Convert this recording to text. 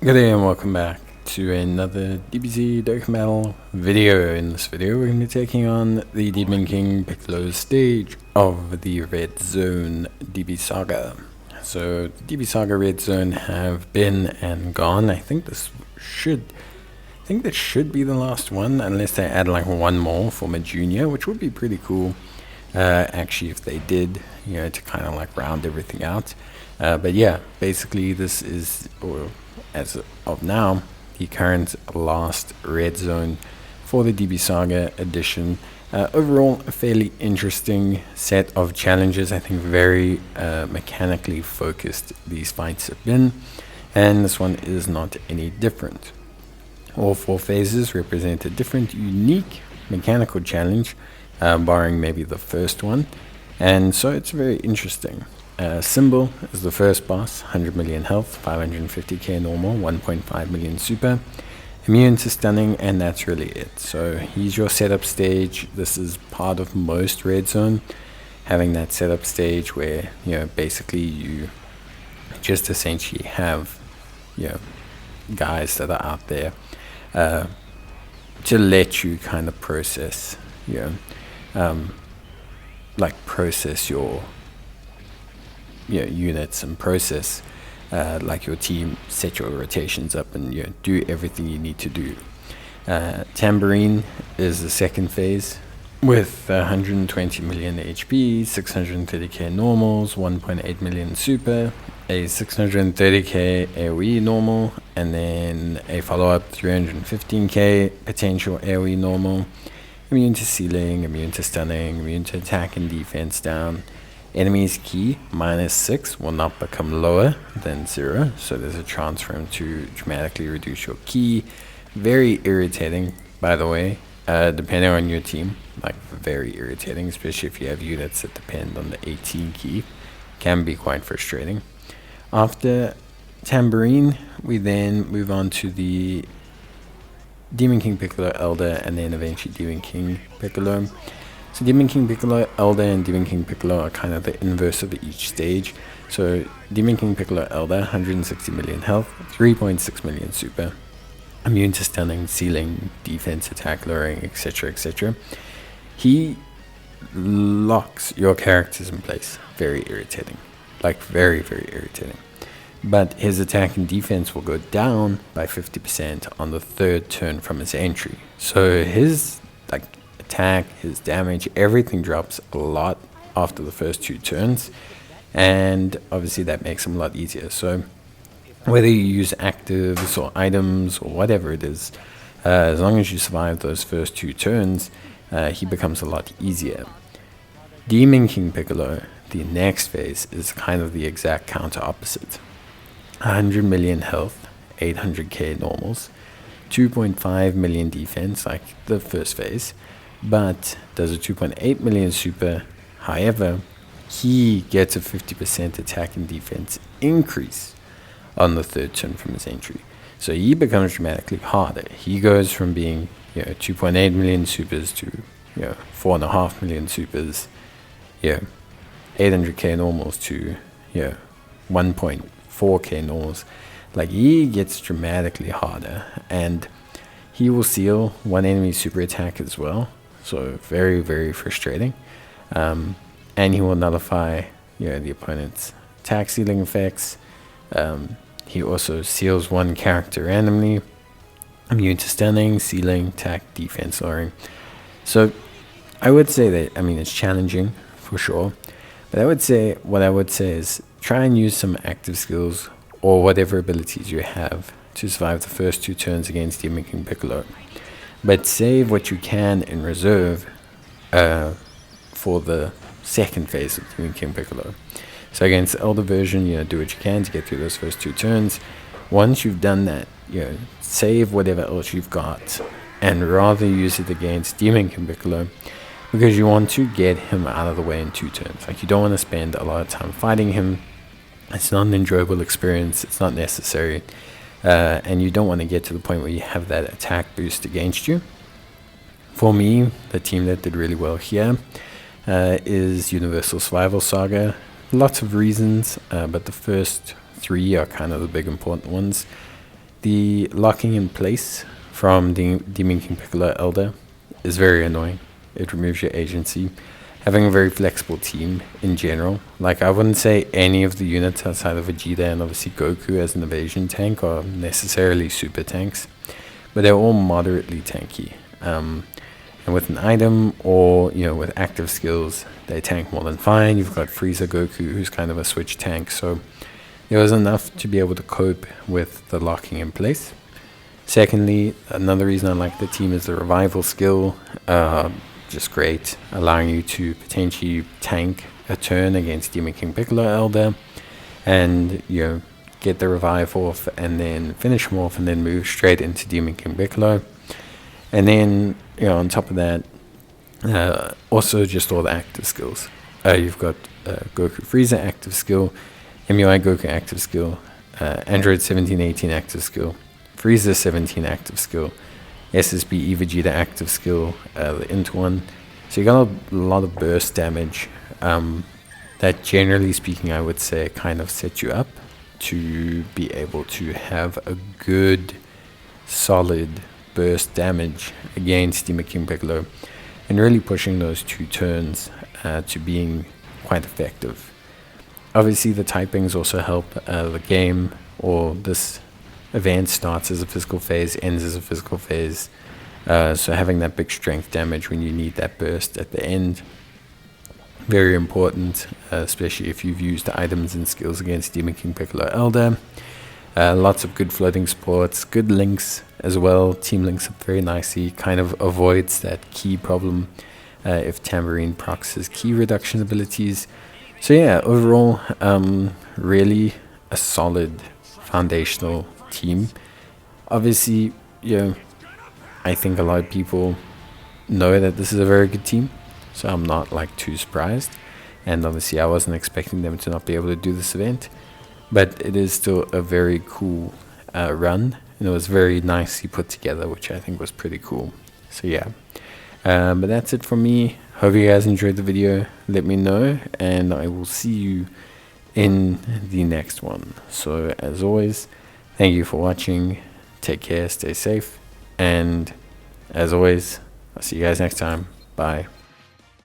Good day and welcome back to another DBZ Dokkan Battle video. In this video we're going to be taking on the Demon King Piccolo stage of the Red Zone DB Saga. So the DB Saga Red Zone have been and gone. I think this should be the last one, unless they add like one more for my junior, which would be pretty cool. Actually, if they did, to kind of like round everything out. But yeah, basically this is, or as of now, the current last red zone for the DB Saga edition. Overall, a fairly interesting set of challenges. I think very mechanically focused these fights have been, and this one is not any different. All four phases represent a different, unique mechanical challenge, barring maybe the first one, and so it's very interesting. Symbol is the first boss, 100 million health, 550k normal, 1.5 million super, immune to stunning, and that's really it. So he's your setup stage. This is part of most red zone, having that setup stage where basically you just essentially have guys that are out there to let you kind of process process your units and process like your team, set your rotations up, and do everything you need to do. Tambourine is the second phase with 120 million HP, 630k normals, 1.8 million super, a 630k AoE normal, and then a follow-up 315k potential AoE normal, immune to sealing, immune to stunning, immune to attack and defense down. Enemy's ki -6 will not become lower than 0, so there's a chance for him to dramatically reduce your ki. Very irritating, by the way, depending on your team. Like, very irritating, especially if you have units that depend on the 18 ki. Can be quite frustrating. After Tambourine, we then move on to the Demon King Piccolo Elder, and then eventually Demon King Piccolo. So Demon King Piccolo Elder and Demon King Piccolo are kind of the inverse of each stage. So Demon King Piccolo Elder, 160 million health, 3.6 million super, immune to stunning, sealing, defense, attack, lowering, etc., etc. He locks your characters in place. Very irritating. Like, very, very irritating. But his attack and defense will go down by 50% on the third turn from his entry. So his attack, his damage, everything drops a lot after the first 2 turns, and obviously that makes him a lot easier. So whether you use actives or items or whatever it is, as long as you survive those first 2 turns, he becomes a lot easier. Demon King Piccolo, the next phase, is kind of the exact counter opposite. 100 million health, 800k normals, 2.5 million defense like the first phase, but does a 2.8 million super. However, he gets a 50% attack and defense increase on the third turn from his entry. So he becomes dramatically harder. He goes from being 2.8 million supers to 4.5 million supers, 800k normals to 1.4k normals. Like, he gets dramatically harder, and he will seal one enemy super attack as well. So very, very frustrating. And he will nullify the opponent's attack sealing effects. He also seals one character randomly, immune to stunning, sealing, attack, defense, lowering. So I would say that, it's challenging for sure, but what I would say is try and use some active skills or whatever abilities you have to survive the first 2 turns against Demon King Piccolo. But save what you can in reserve for the second phase of Demon King Piccolo. So against the Elder version, do what you can to get through those first 2 turns. Once you've done that, save whatever else you've got and rather use it against Demon King Piccolo, because you want to get him out of the way in 2 turns. Like, you don't want to spend a lot of time fighting him. It's not an enjoyable experience. It's not necessary. And you don't want to get to the point where you have that attack boost against you. For me, the team that did really well here is Universal Survival Saga. Lots of reasons, but the first 3 are kind of the big important ones. The locking in place from Demon King Piccolo Elder is very annoying. It removes your agency. Having a very flexible team in general, like I wouldn't say any of the units outside of Vegeta and obviously Goku as an evasion tank are necessarily super tanks, but they're all moderately tanky. And with an item or with active skills, they tank more than fine. You've got Frieza Goku, who's kind of a switch tank, so there was enough to be able to cope with the locking in place. Secondly, another reason I like the team is the revival skill. Just great, allowing you to potentially tank a turn against Demon King Piccolo Elder, and get the revive off, and then finish him off, and then move straight into Demon King Piccolo. And then on top of that, also just all the active skills. You've got Goku Frieza active skill, MUI Goku active skill, Android 1718 active skill, Frieza 17 active skill, SSB Vegeta active skill, the int one. So you got a lot of burst damage that, generally speaking, I would say kind of set you up to be able to have a good solid burst damage against Demon King Piccolo, and really pushing those 2 turns to being quite effective. Obviously the typings also help. The game, or this event, starts as a physical phase, ends as a physical phase, so having that big strength damage when you need that burst at the end, very important, especially if you've used items and skills against Demon King Piccolo Elder. Lots of good floating supports, good links as well. Team links up very nicely, kind of avoids that key problem if Tambourine procs his key reduction abilities. So yeah, overall, really a solid foundational team. Obviously, I think a lot of people know that this is a very good team, so I'm not too surprised. And obviously I wasn't expecting them to not be able to do this event, but it is still a very cool run, and it was very nicely put together, which I think was pretty cool. So yeah, but that's it from me. Hope you guys enjoyed the video. Let me know, and I will see you in the next one. So as always, thank you for watching. Take care, stay safe, and as always, I'll see you guys next time. Bye.